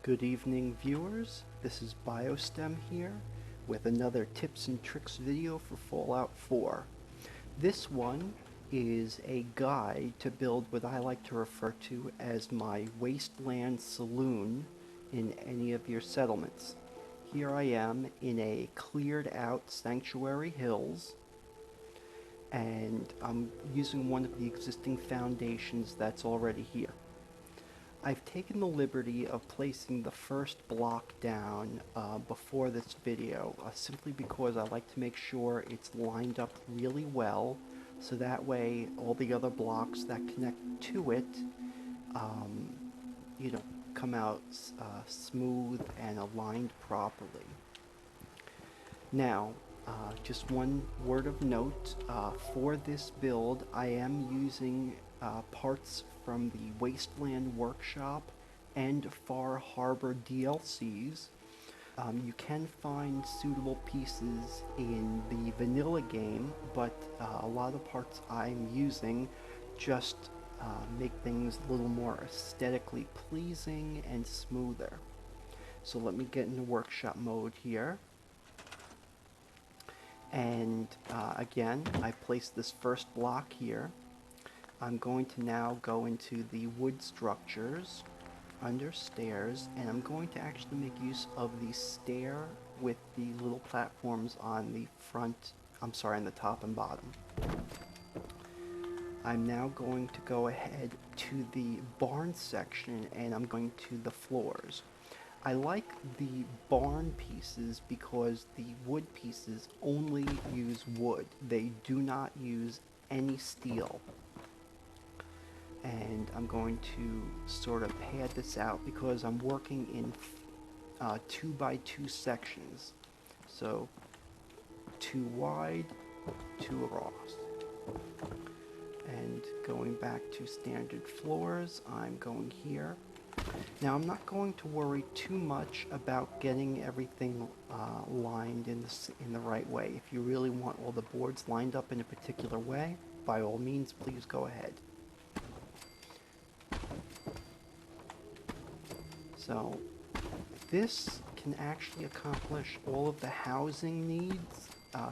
Good evening, viewers. This is BioStem here with another tips and tricks video for Fallout 4. This one is a guide to build what I like to refer to as my Wasteland Saloon in any of your settlements. Here I am in a cleared out Sanctuary Hills, and I'm using one of the existing foundations that's already here. I've taken the liberty of placing the first block down before this video, simply because I like to make sure it's lined up really well, so that way all the other blocks that connect to it, you know, come out smooth and aligned properly. Now, just one word of note, for this build I am using parts from the Wasteland Workshop and Far Harbor DLCs. You can find suitable pieces in the vanilla game, but a lot of the parts I'm using just make things a little more aesthetically pleasing and smoother. So let me get into workshop mode here. And again, I placed this first block here. I'm going to now go into the wood structures under stairs, and I'm going to actually make use of the stair with the little platforms on the front, on the top and bottom. I'm now going to go ahead to the barn section, and I'm going to the floors. I like the barn pieces because the wood pieces only use wood. They do not use any steel. And I'm going to sort of pad this out because I'm working in 2x2 sections. So 2 wide, 2 across. And going back to standard floors, I'm going here. Now I'm not going to worry too much about getting everything lined in the right way. If you really want all the boards lined up in a particular way, by all means, please go ahead. So this can actually accomplish all of the housing needs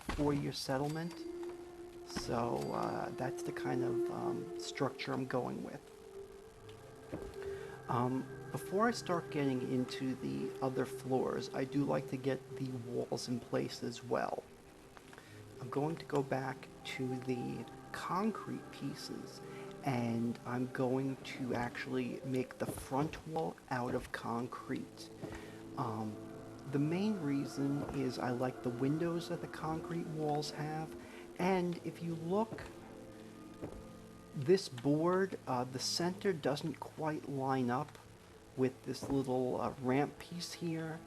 for your settlement. So that's the kind of structure I'm going with. Before I start getting into the other floors, I do like to get the walls in place as well. I'm going to go back to the concrete pieces, and I'm going to actually make the front wall out of concrete. The main reason is I like the windows that the concrete walls have, and if you look, this board, the center doesn't quite line up with this little ramp piece here,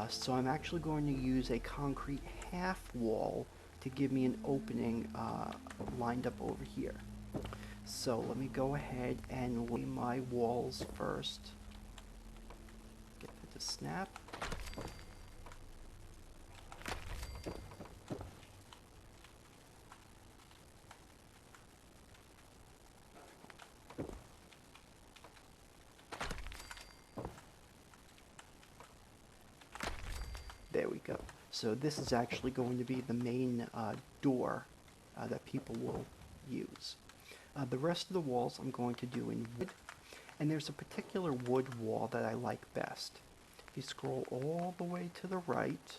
so I'm actually going to use a concrete half wall to give me an opening lined up over here. So let me go ahead and lay my walls first. Get it to snap. There we go. So this is actually going to be the main door that people will use. The rest of the walls I'm going to do in wood, and there's a particular wood wall that I like best. If you scroll all the way to the right,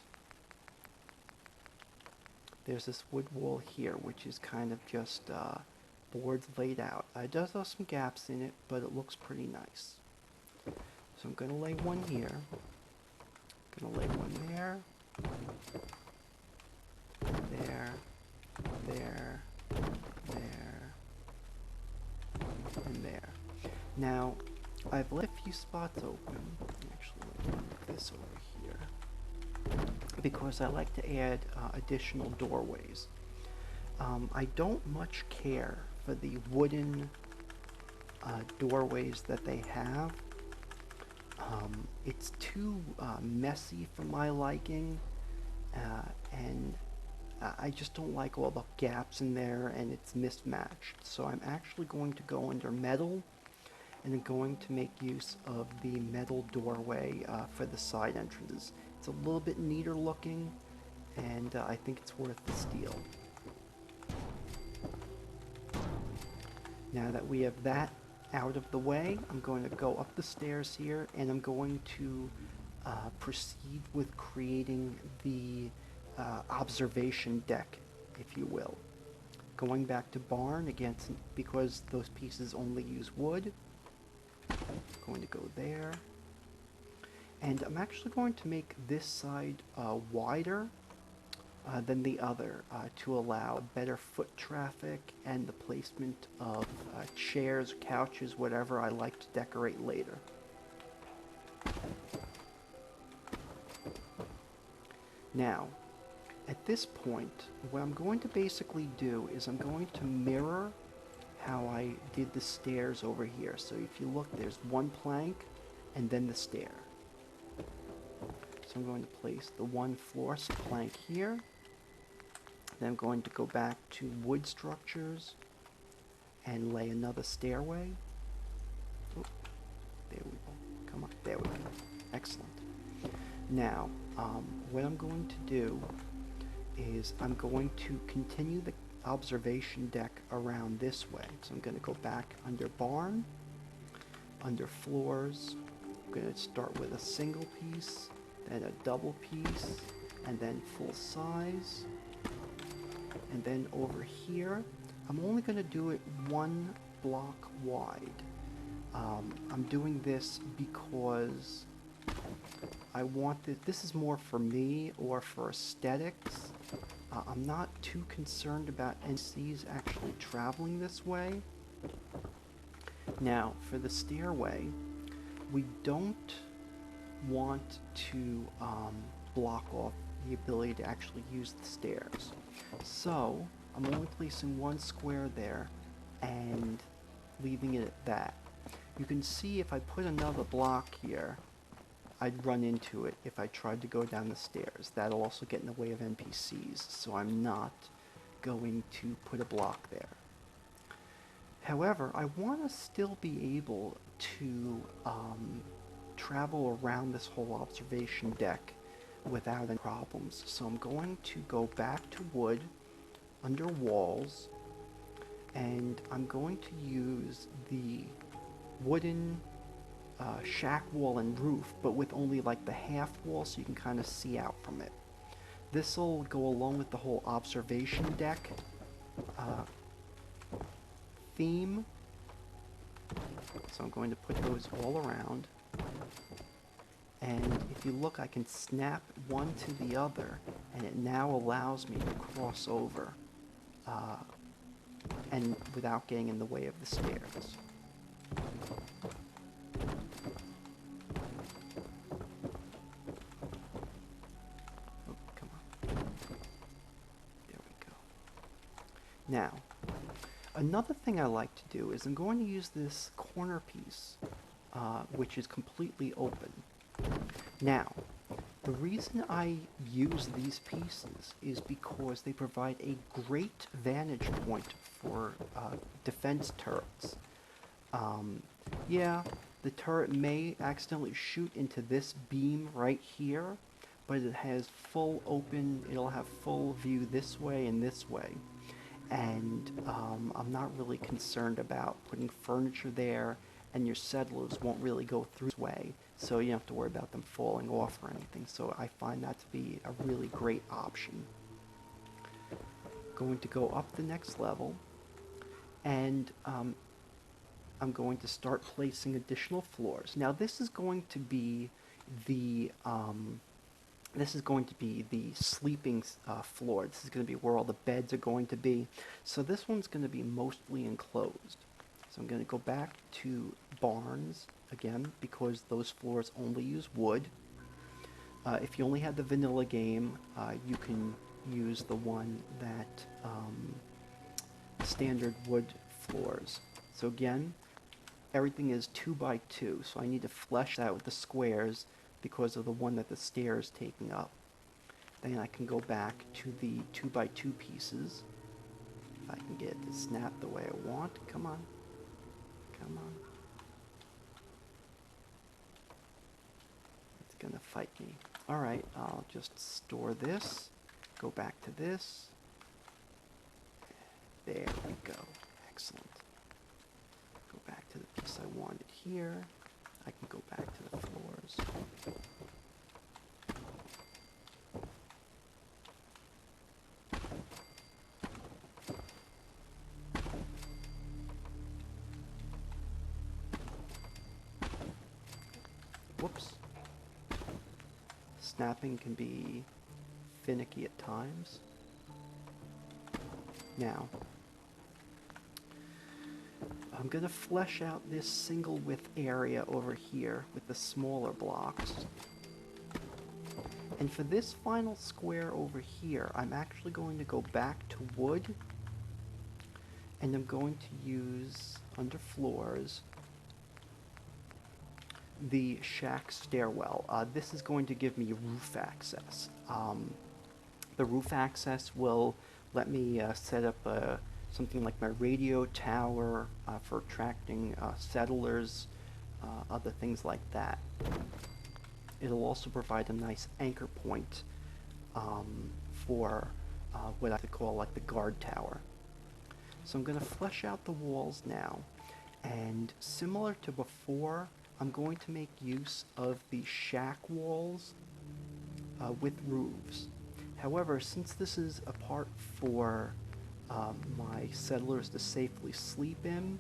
there's this wood wall here, which is kind of just boards laid out. It does have some gaps in it, but it looks pretty nice. So I'm going to lay one here. Gonna lay one there, there, there, there, and there. Now, I've left a few spots open. Actually, let me move this over here because I like to add additional doorways. I don't much care for the wooden doorways that they have. It's too messy for my liking, and I just don't like all the gaps in there, and it's mismatched. So I'm actually going to go under metal, and I'm going to make use of the metal doorway for the side entrances. It's a little bit neater looking, and I think it's worth the steal. Now that we have that out of the way, I'm going to go up the stairs here, and I'm going to proceed with creating the observation deck, if you will. Going back to barn, again, because those pieces only use wood, going to go there. And I'm actually going to make this side wider than the other to allow better foot traffic and the placement of chairs, couches, whatever I like to decorate later. Now, at this point, what I'm going to basically do is I'm going to mirror how I did the stairs over here. So if you look, there's one plank and then the stair. So I'm going to place the one floor plank here. Then I'm going to go back to wood structures and lay another stairway. Oh, there we go. Come on, there we go. Excellent. Now, what I'm going to do is I'm going to continue the observation deck around this way. So I'm going to go back under barn, under floors. I'm going to start with a single piece, then a double piece, and then full size. And then over here, I'm only going to do it one block wide. I'm doing this because I want this is more for me or for aesthetics. I'm not too concerned about NCs actually traveling this way. Now, for the stairway, we don't want to block off the ability to actually use the stairs. So, I'm only placing one square there and leaving it at that. You can see if I put another block here, I'd run into it if I tried to go down the stairs. That'll also get in the way of NPCs, so I'm not going to put a block there. However, I want to still be able to travel around this whole observation deck without any problems. So I'm going to go back to wood under walls, and I'm going to use the wooden shack wall and roof, but with only like the half wall so you can kind of see out from it. This will go along with the whole observation deck theme. So I'm going to put those all around. And if you look, I can snap one to the other, and it now allows me to cross over and without getting in the way of the stairs. Now, another thing I like to do is I'm going to use this corner piece, which is completely open. Now, the reason I use these pieces is because they provide a great vantage point for defense turrets. Yeah, the turret may accidentally shoot into this beam right here, but it has full open, it'll have full view this way and this way. And I'm not really concerned about putting furniture there, and your settlers won't really go through this way, so you don't have to worry about them falling off or anything. So I find that to be a really great option. Going to go up the next level, and I'm going to start placing additional floors. Now this is going to be the sleeping floor. This is going to be where all the beds are going to be. So this one's going to be mostly enclosed. So I'm going to go back to barns again because those floors only use wood. If you only had the vanilla game, you can use the one that standard wood floors. So again, everything is 2 by 2. So I need to flesh out with the squares because of the one that the stair is taking up. Then I can go back to the 2 by 2 pieces. If I can get it to snap the way I want. Come on. Come on. fight me. Alright, I'll just store this, go back to this. There we go. Excellent. Go back to the piece I wanted here. I can go back to the floors. Whoops. Snapping can be finicky at times. Now, I'm going to flesh out this single width area over here with the smaller blocks. And for this final square over here, I'm actually going to go back to wood, and I'm going to use, under floors, the shack stairwell. This is going to give me roof access. The roof access will let me set up something like my radio tower for attracting settlers, other things like that. It'll also provide a nice anchor point for what I could call like the guard tower. So I'm going to flesh out the walls now, and similar to before, I'm going to make use of the shack walls with roofs. However, since this is a part for my settlers to safely sleep in,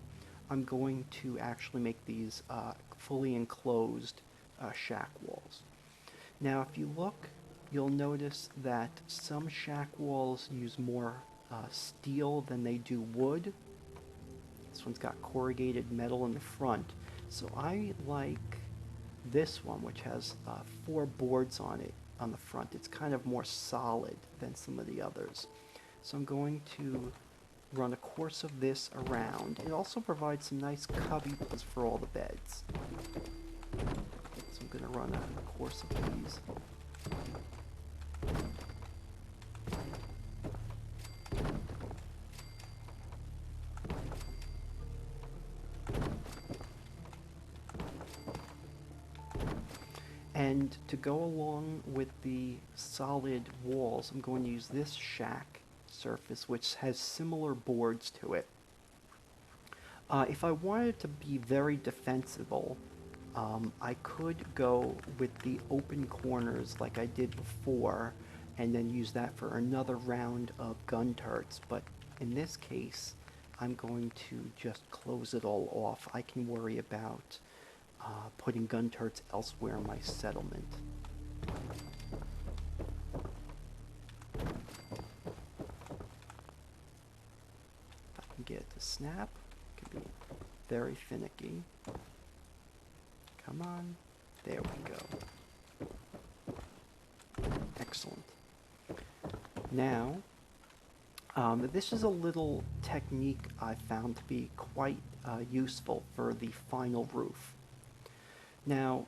I'm going to actually make these fully enclosed shack walls. Now, if you look, you'll notice that some shack walls use more steel than they do wood. This one's got corrugated metal in the front. So I like this one, which has 4 boards on it on the front. It's kind of more solid than some of the others. So I'm going to run a course of this around. It also provides some nice cubby places for all the beds. So I'm going to run a course of these. And to go along with the solid walls, I'm going to use this shack surface, which has similar boards to it. If I wanted to be very defensible, I could go with the open corners like I did before, and then use that for another round of gun turrets. But in this case, I'm going to just close it all off. I can worry about putting gun turrets elsewhere in my settlement. If I can get it to snap, it can be very finicky. Come on. There we go. Excellent. Now, this is a little technique I found to be quite useful for the final roof. Now,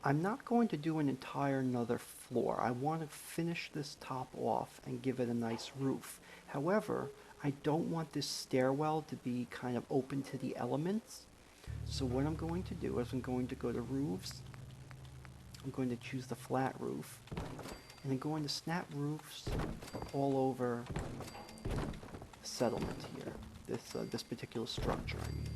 I'm not going to do an entire another floor. I want to finish this top off and give it a nice roof. However, I don't want this stairwell to be kind of open to the elements. So what I'm going to do is I'm going to go to roofs. I'm going to choose the flat roof. And I'm going to snap roofs all over the settlement here. This particular structure, I mean.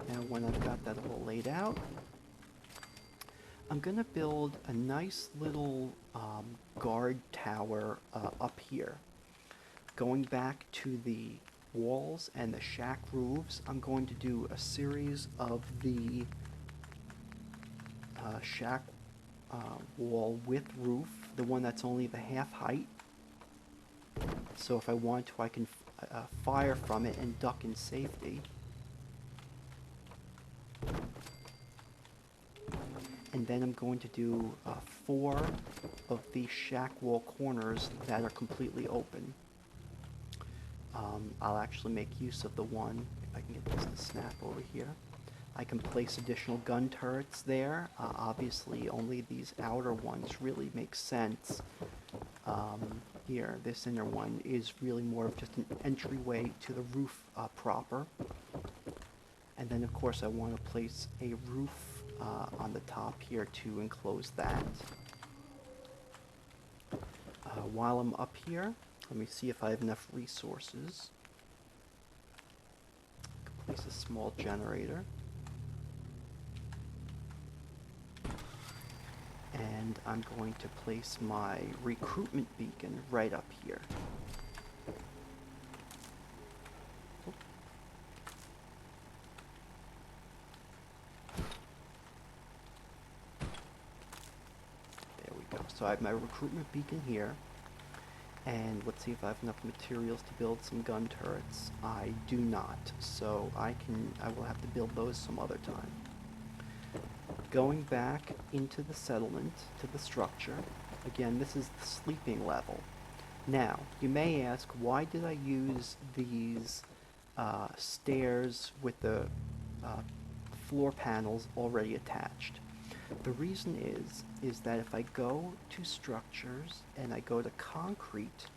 Now, when I've got that all laid out, I'm going to build a nice little guard tower up here. Going back to the walls and the shack roofs, I'm going to do a series of the shack wall with roof, the one that's only the half height. So if I want to, I can fire from it and duck in safety. And then I'm going to do 4 of the shack wall corners that are completely open. I'll actually make use of the one, if I can get this to snap over here. I can place additional gun turrets there. Obviously, only these outer ones really make sense. Here, this inner one is really more of just an entryway to the roof proper. And then of course I want to place a roof on the top here to enclose that. While I'm up here, let me see if I have enough resources. I can place a small generator. And I'm going to place my recruitment beacon right up here. There we go. So I have my recruitment beacon here. And let's see if I have enough materials to build some gun turrets. I do not, so I will have to build those some other time. Going back into the settlement, to the structure, again, this is the sleeping level. Now, you may ask, why did I use these stairs with the floor panels already attached? The reason is that if I go to structures and I go to concrete,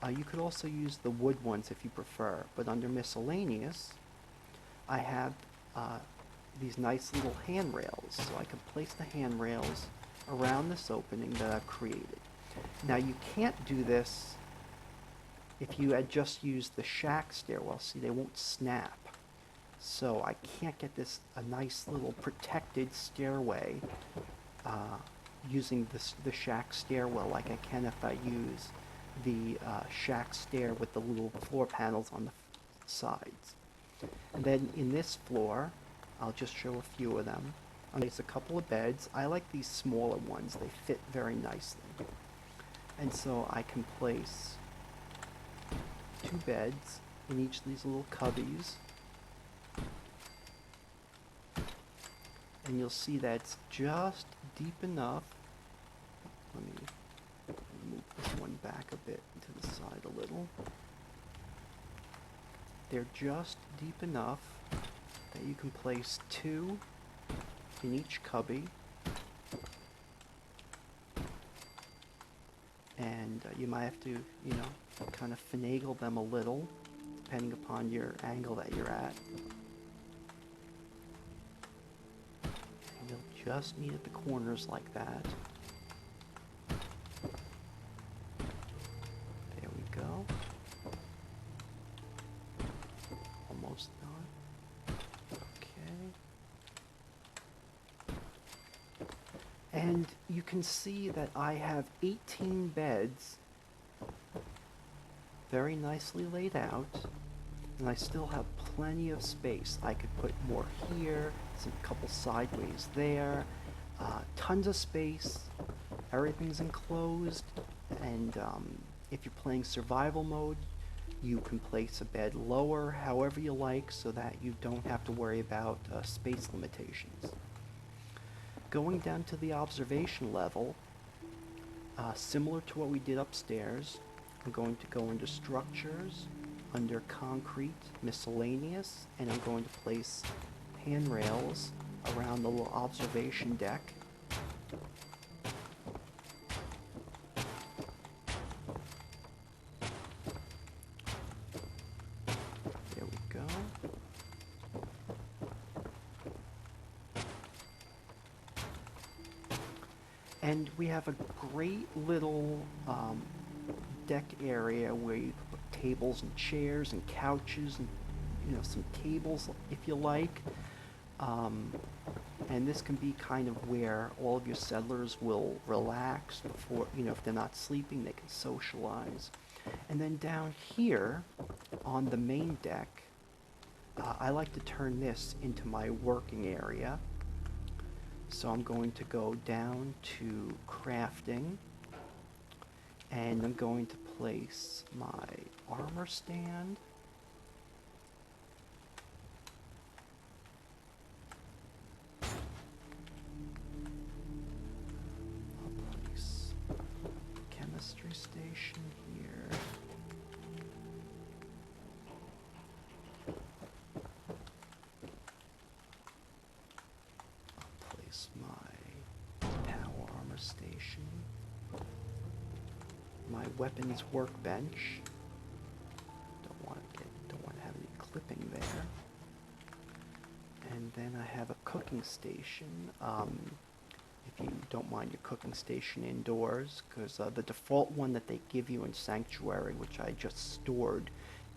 you could also use the wood ones if you prefer, but under miscellaneous, I have these nice little handrails, so I can place the handrails around this opening that I've created. Now you can't do this if you had just used the shack stairwell. See, they won't snap. So I can't get this a nice little protected stairway using the shack stairwell like I can if I use the shack stair with the little floor panels on the sides. And then in this floor, I'll just show a few of them. I'll place a couple of beds. I like these smaller ones. They fit very nicely. And so I can place 2 beds in each of these little cubbies. And you'll see that it's just deep enough. Let me move this one back a bit to the side a little. They're just deep enough that you can place 2 in each cubby. And you might have to, you know, kind of finagle them a little, depending upon your angle that you're at. And you'll just meet at the corners like that. There we go. Almost done. Okay. And you can see that I have 18 beds very nicely laid out, and I still have plenty of space. I could put more here, a couple sideways there, tons of space. Everything's enclosed, and if you're playing survival mode, you can place a bed lower, however you like, so that you don't have to worry about space limitations. Going down to the observation level, similar to what we did upstairs, I'm going to go into structures, under concrete, miscellaneous, and I'm going to place handrails around the little observation deck. There we go. And we have a great little deck area where you put tables and chairs and couches and, you know, some tables if you like. And this can be kind of where all of your settlers will relax before, you know, if they're not sleeping, they can socialize. And then down here on the main deck, I like to turn this into my working area. So I'm going to go down to crafting, and I'm going to place my armor stand. I'll place chemistry station here. I'll place my power armor station. My weapons workbench. Don't want to have any clipping there. And then I have a cooking station. If you don't mind your cooking station indoors, because the default one that they give you in Sanctuary, which I just stored,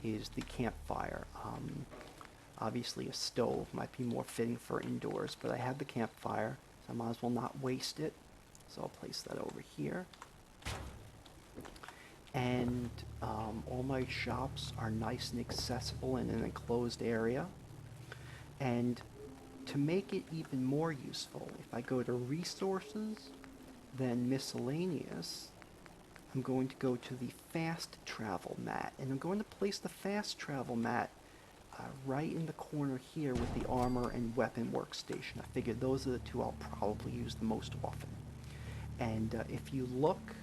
is the campfire. Obviously a stove might be more fitting for indoors, but I have the campfire, so I might as well not waste it. So I'll place that over here. And all my shops are nice and accessible in an enclosed area. And to make it even more useful, if I go to Resources, then Miscellaneous, I'm going to go to the Fast Travel mat. And I'm going to place the Fast Travel mat right in the corner here with the Armor and Weapon workstation. I figured those are the two I'll probably use the most often. And if you look,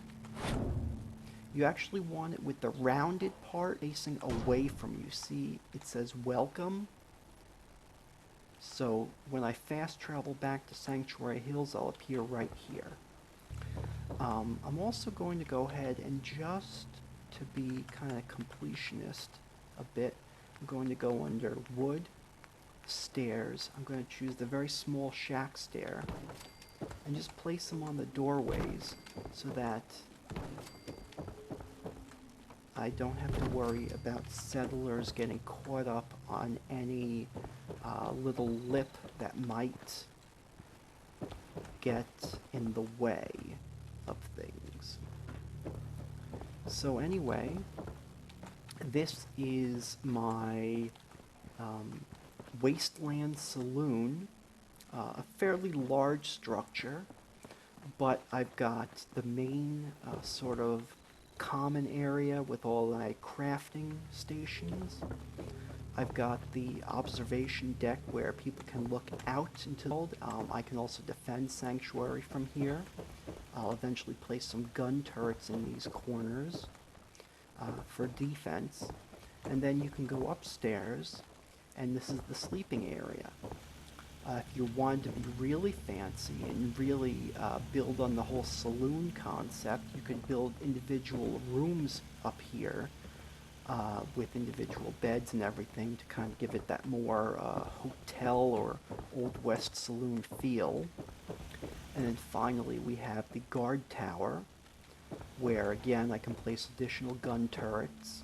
you actually want it with the rounded part facing away from you. See, it says Welcome. So when I fast travel back to Sanctuary Hills, I'll appear right here. I'm also going to go ahead and, just to be kind of completionist a bit, I'm going to go under Wood, Stairs. I'm going to choose the very small shack stair and just place them on the doorways so that I don't have to worry about settlers getting caught up on any little lip that might get in the way of things. So anyway, this is my Wasteland Saloon, a fairly large structure, but I've got the main sort of common area with all my crafting stations. I've got the observation deck where people can look out into the world. I can also defend Sanctuary from here. I'll eventually place some gun turrets in these corners for defense. And then you can go upstairs, and this is the sleeping area. If you wanted to be really fancy and really build on the whole saloon concept, you could build individual rooms up here with individual beds and everything to kind of give it that more hotel or Old West saloon feel. And then finally we have the guard tower, where again I can place additional gun turrets,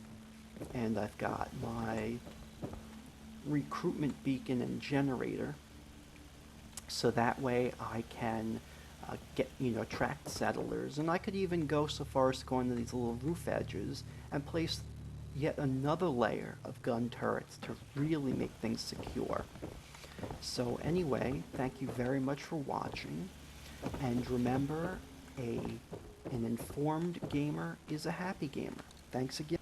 and I've got my recruitment beacon and generator, so that way I can attract settlers. And I could even go so far as to go into these little roof edges and place yet another layer of gun turrets to really make things secure. So anyway, thank you very much for watching, and remember, an informed gamer is a happy gamer. Thanks again.